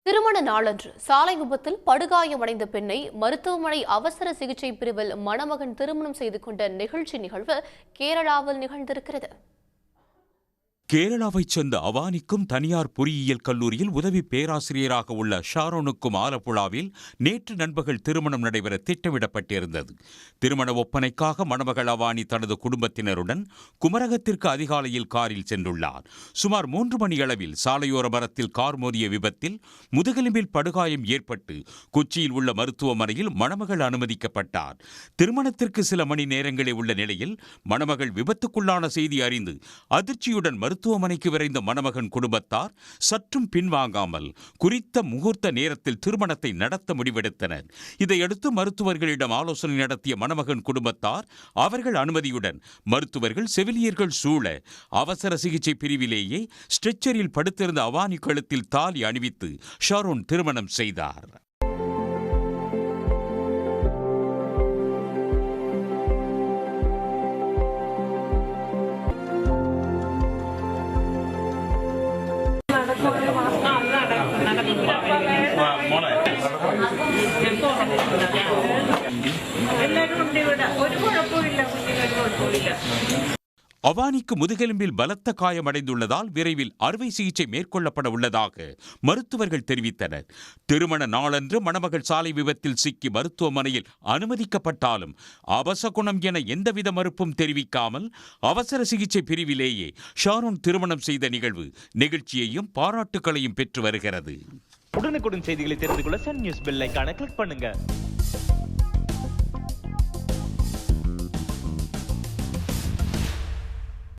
திருமண நாளன்று சாலை விபத்தில் படுகாயமடைந்த பெண்ணை மருத்துவமனை அவசர சிகிச்சை பிரிவில் மணமகன் திருமணம் செய்து கொண்ட நிகழ்வு கேரளாவில் நிகழ்ந்திருக்கிறது. கேரளாவைச் சேர்ந்த அவானிக்கும் தனியார் பொறியியல் கல்லூரியில் உதவி பேராசிரியராக உள்ள ஷாரோனுக்கும் ஆலப்புழாவில் நேற்று நண்பகல் திருமணம் நடைபெற திட்டமிடப்பட்டிருந்தது. திருமண ஒப்பனைக்காக மணமகள் அவானி தனது குடும்பத்தினருடன் குமரகத்திற்கு அதிகாலையில் காரில் சென்றுள்ளார். சுமார் 3 மணியளவில் சாலையோர மரத்தில் கார் மோதிய விபத்தில் முதுகெலும்பில் படுகாயம் ஏற்பட்டு கொச்சியில் உள்ள மருத்துவமனையில் மணமகள் அனுமதிக்கப்பட்டார். திருமணத்திற்கு சில மணி நேரங்களே உள்ள நிலையில் மணமகள் விபத்துக்குள்ளான செய்தி அறிந்து அதிர்ச்சியுடன் மருத்துவமனைக்கு விரைந்த மணமகன் குடும்பத்தார் சற்றும் பின்வாங்காமல் குறித்த முகூர்த்த நேரத்தில் திருமணத்தை நடத்த முடிவெடுத்தனர். இதையடுத்து மருத்துவர்களிடம் ஆலோசனை நடத்திய மணமகன் குடும்பத்தார் அவர்கள் அனுமதியுடன் மருத்துவர்கள் செவிலியர்கள் சூழ அவசர சிகிச்சை பிரிவிலேயே ஸ்ட்ரெச்சரில் படுத்திருந்த அவானி கழுத்தில் தாலி அணிவித்து ஷாரோன் திருமணம் செய்தார். அவானிக்கு முதுகெலும்பில் பலத்த காயமடைந்துள்ளதால் விரைவில் அறுவை சிகிச்சை மேற்கொள்ளப்பட உள்ளதாக மருத்துவர்கள் தெரிவித்தனர். திருமண நாளன்று மணமகள் சாலை விபத்தில் சிக்கி மருத்துவமனையில் அனுமதிக்கப்பட்டாலும் அபசகுணம் என எந்தவித மறுப்பும் தெரிவிக்காமல் அவசர சிகிச்சை பிரிவிலேயே ஷாரோன் திருமணம் செய்த நிகழ்வு நெகிழ்ச்சியையும் பாராட்டுகளையும் பெற்று வருகிறது. உடனுக்குடன் செய்திகளை தெரிந்து கொள்ள சன் நியூஸ் பெல் ஐகானை கிளிக் பண்ணுங்க.